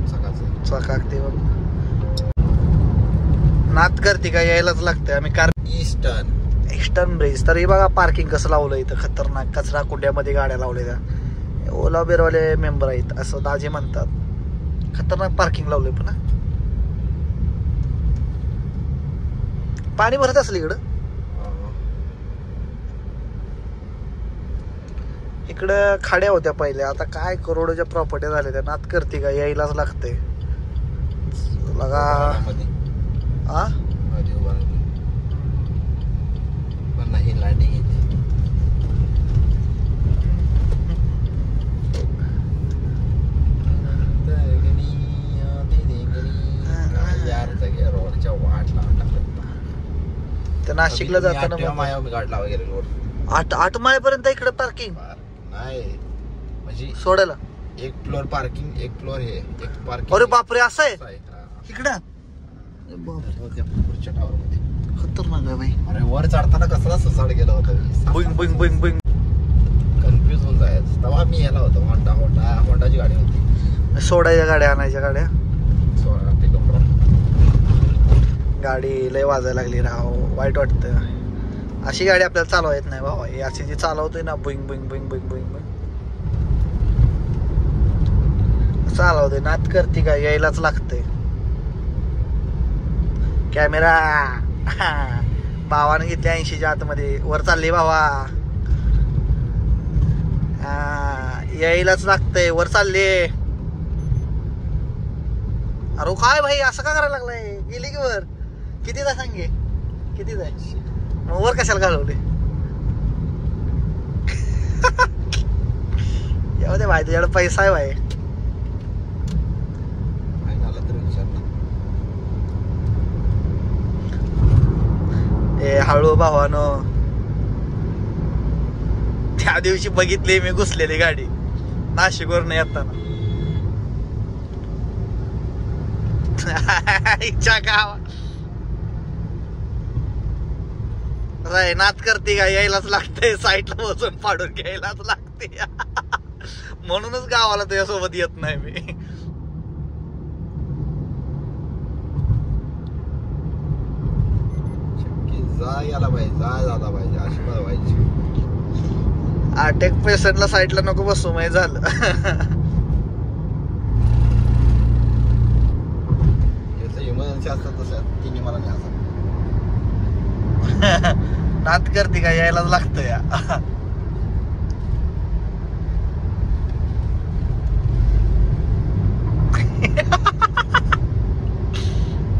चकाकते नात करते का यायलाच लागते. आम्ही ईस्टर्न ब्रिज. तर हे बघा पार्किंग कसं लावलं इथं खतरनाक. कचरा कुंड्यामध्ये गाड्या लावलेल्या. ओला बेरवाले मेंबर आहेत असं दाजे म्हणतात. खतरनाक पार्किंग लावलंय. पण पाणी भरत असेल इकडं. इकडं खाड्या होत्या पहिल्या. आता काय करोडोच्या प्रॉपर्टी झाल्या त्या. नात करते का यायलाच लागते. लगा आ नाही लाईटिंग नाशिकला जाताना गाडला वगैरे रोड 8 माळेपर्यंत इकडे पार्किंग नाही म्हणजे सोडायला. एक फ्लोर पार्किंग एक फ्लोर हे एक पार्किंग. अरे बापरे असं आहे इकडं. पुढच्या टावर मध्ये खतरनाक आहे भाई. अरे वर चढताना कसला ससाड गेला होता. बुईंग बुईंग बुईंग बुईंग कन्फ्युज होऊन जायचं. तेव्हा मी याला होतो होंडाची गाडी होती. सोडायच्या गाड्या आणायच्या गाड्या. पिकअप गाडी लय वाजायला लागली राव. वाईट वाटतं. अशी गाडी आपल्याला चालवा येत नाही बाबा. अशी जी चालवतोय ना बुईंग बुईंग बुईंग बुईंग बुईंग बुईंग चालवतोय. नात करते का यायलाच लागतंय. कॅमेरा भावाने घेतले 80च्या आतमध्ये. वर चालले भावा. यायलाच लागतंय. वर चालले. अरे काय भाई असं का करायला लागलाय. गेली की वर. किती जाय सांगे किती जाय. मग वर कशाला घालवले. येऊ दे भाई तुझ्याकडे पैसा आहे भाई. ए हळू भावानो. त्या दिवशी बघितली मी घुसलेली गाडी नाशिकवरून येताना. इच्छा गावा नात करते का यायलाच लागतंय. साईडला बसून पाडून घ्यायलाच लागते. म्हणूनच गावाला तुझ्यासोबत येत नाही मी. याला पाहिजे झाला पाहिजे अशी व्हायची. अटॅक पेशंटला साईडला नको बसू माहिती झालं. इमर्जन्सी असतात तसं तिने मला नाही असं. नात करते का यायलाच लागतं या.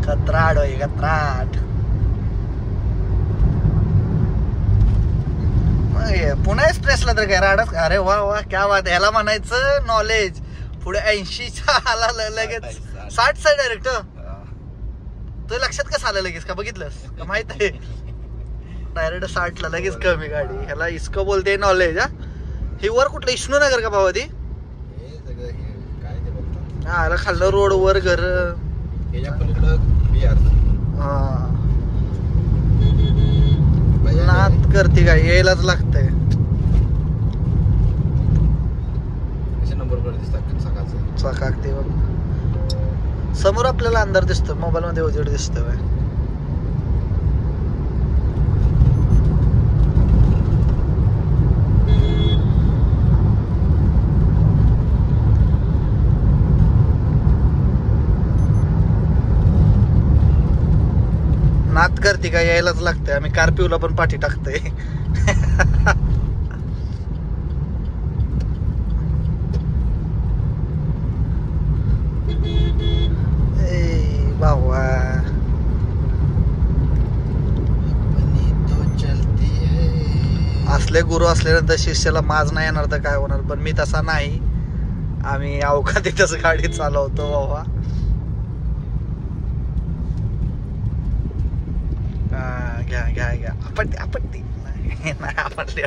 कत्राड होय कत्राड. पुन्हा एक्सप्रेसला तर काय राडच. अरे वा वा क्या बात. ह्याला म्हणायचं नॉलेज. पुढे 80च्या आला लगेच 60 डायरेक्ट. तो लक्षात कसं आलं लगेच का बघितलंस का माहित आहे. डायरेक्ट 60ला लगेच कमी गाडी. ह्याला इस्को बोलते नॉलेज. ही वर कुठलं विष्णूनगर का भावा ती. हा ह्याला खाल्लं रोड वर घर. नात करते काय यायलाच लागतंय. चकाकते समोर आपल्याला अंधार दिसतो. मोबाईल मध्ये उजेड दिसतोय. नात करते का यायलाच लागतंय. आम्ही कार्पिवला पण पाठी टाकतोय. भावा असले गुरु असल्यानंतर शिष्याला माज नाही येणार तर काय होणार. पण मी तसा नाही. आम्ही अवकाळीतच गाडी चालवतो बाबा. घ्या घ्या घ्या. आपत्ती नाही आपटली.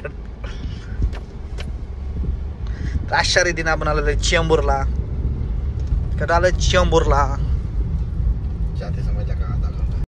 अशा रीतीने आपण आलो चेंबूरला. कधी आलं चेंबूरला.